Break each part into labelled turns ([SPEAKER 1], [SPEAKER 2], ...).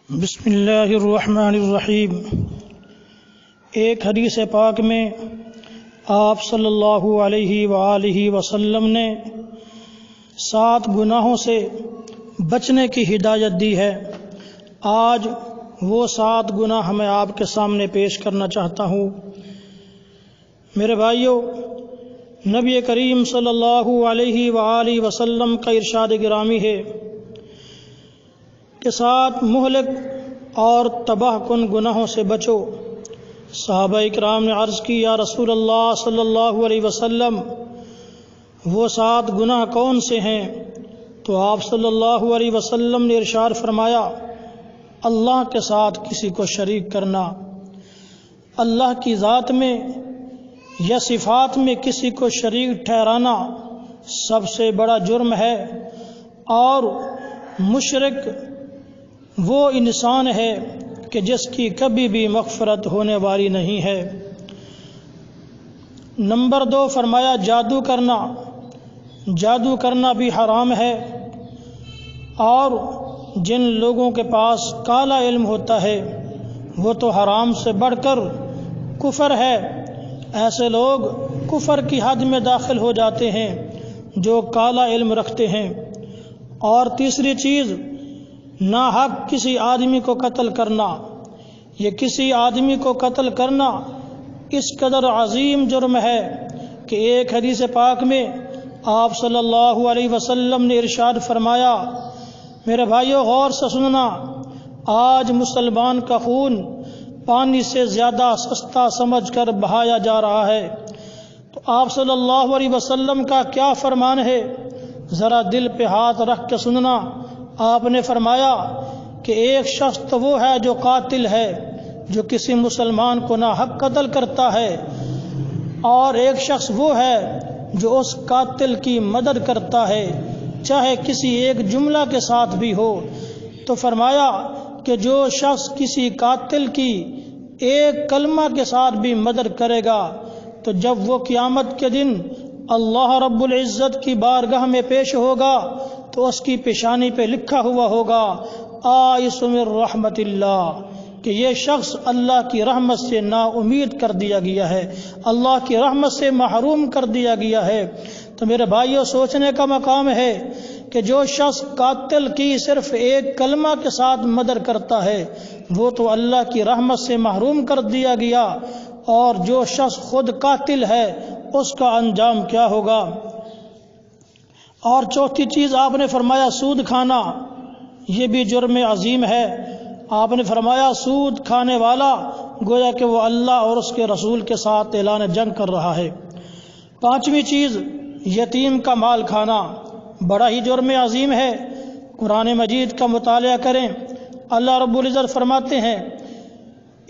[SPEAKER 1] بسم اللہ الرحمن الرحیم۔ ایک حدیث پاک میں آپ صلی اللہ علیہ وآلہ وسلم نے 7 گناہوں سے بچنے کی ہدایت دی ہے۔ آج وہ 7 گناہ میں آپ کے سامنے پیش کرنا چاہتا ہوں۔ میرے بھائیوں، نبی کریم صلی اللہ علیہ وآلہ وسلم کا ارشاد گرامی ہے کہ 7 مہلک اور تباہ کن گناہوں سے بچو۔ صحابہ اکرام نے عرض کی، یا رسول اللہ صلی اللہ علیہ وسلم، وہ 7 گناہ کون سے ہیں؟ تو آپ صلی اللہ علیہ وسلم نے ارشاد فرمایا، اللہ کے ساتھ کسی کو شریک کرنا، اللہ کی ذات میں یا صفات میں کسی کو شریک ٹھہرانا سب سے بڑا جرم ہے، اور مشرک وہ انسان ہے کہ جس کی کبھی بھی مغفرت ہونے والی نہیں ہے۔ نمبر 2 فرمایا جادو کرنا۔ جادو کرنا بھی حرام ہے، اور جن لوگوں کے پاس کالا علم ہوتا ہے وہ تو حرام سے بڑھ کر کفر ہے۔ ایسے لوگ کفر کی حد میں داخل ہو جاتے ہیں جو کالا علم رکھتے ہیں۔ اور تیسری چیز، ناحق کسی آدمی کو قتل کرنا۔ یہ کسی آدمی کو قتل کرنا اس قدر عظیم جرم ہے کہ ایک حدیث پاک میں آپ صلی اللہ علیہ وسلم نے ارشاد فرمایا، میرے بھائیوں غور سے سننا، آج مسلمان کا خون پانی سے زیادہ سستا سمجھ کر بہایا جا رہا ہے۔ تو آپ صلی اللہ علیہ وسلم کا کیا فرمان ہے؟ ذرا دل پہ ہاتھ رکھ کے سننا۔ آپ نے فرمایا کہ ایک شخص تو وہ ہے جو قاتل ہے، جو کسی مسلمان کو ناحق قتل کرتا ہے، اور ایک شخص وہ ہے جو اس قاتل کی مدد کرتا ہے، چاہے کسی ایک جملہ کے ساتھ بھی ہو۔ تو فرمایا کہ جو شخص کسی قاتل کی ایک کلمہ کے ساتھ بھی مدد کرے گا تو جب وہ قیامت کے دن اللہ رب العزت کی بارگاہ میں پیش ہوگا تو اس کی پیشانی پہ لکھا ہوا ہوگا، آئس من رحمت اللہ، کہ یہ شخص اللہ کی رحمت سے نا امید کر دیا گیا ہے، اللہ کی رحمت سے محروم کر دیا گیا ہے۔ تو میرے بھائیوں، سوچنے کا مقام ہے کہ جو شخص قاتل کی صرف ایک کلمہ کے ساتھ مدد کرتا ہے وہ تو اللہ کی رحمت سے محروم کر دیا گیا، اور جو شخص خود قاتل ہے اس کا انجام کیا ہوگا۔ اور چوتھی چیز آپ نے فرمایا سود کھانا، یہ بھی جرم عظیم ہے۔ آپ نے فرمایا سود کھانے والا گویا کہ وہ اللہ اور اس کے رسول کے ساتھ اعلان جنگ کر رہا ہے۔ 5ویں چیز، یتیم کا مال کھانا، بڑا ہی جرم عظیم ہے۔ قرآن مجید کا مطالعہ کریں، اللہ رب العزت فرماتے ہیں،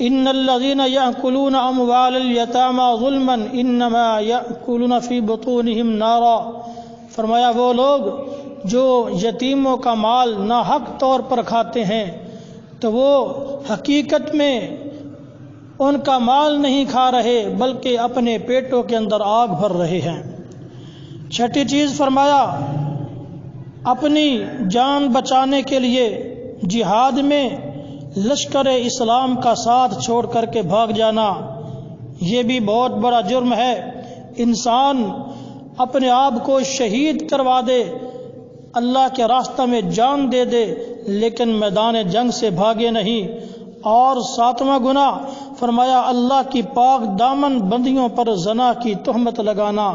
[SPEAKER 1] ان الذین یأکلون اموال الیتامی ظلما انما یأکلون فی بطونہم نارا۔ فرمایا وہ لوگ جو یتیموں کا مال ناحق طور پر کھاتے ہیں تو وہ حقیقت میں ان کا مال نہیں کھا رہے بلکہ اپنے پیٹوں کے اندر آگ بھر رہے ہیں۔ 6ٹھی چیز فرمایا اپنی جان بچانے کے لیے جہاد میں لشکر اسلام کا ساتھ چھوڑ کر کے بھاگ جانا، یہ بھی بہت بڑا جرم ہے۔ انسان اپنے آپ کو شہید کروا دے، اللہ کے راستہ میں جان دے دے، لیکن میدان جنگ سے بھاگے نہیں۔ اور 7واں گناہ فرمایا اللہ کی پاک دامن بندیوں پر زنا کی تہمت لگانا۔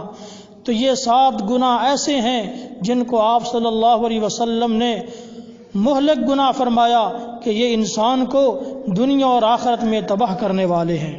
[SPEAKER 1] تو یہ 7 گناہ ایسے ہیں جن کو آپ صلی اللہ علیہ وسلم نے مہلک گناہ فرمایا کہ یہ انسان کو دنیا اور آخرت میں تباہ کرنے والے ہیں۔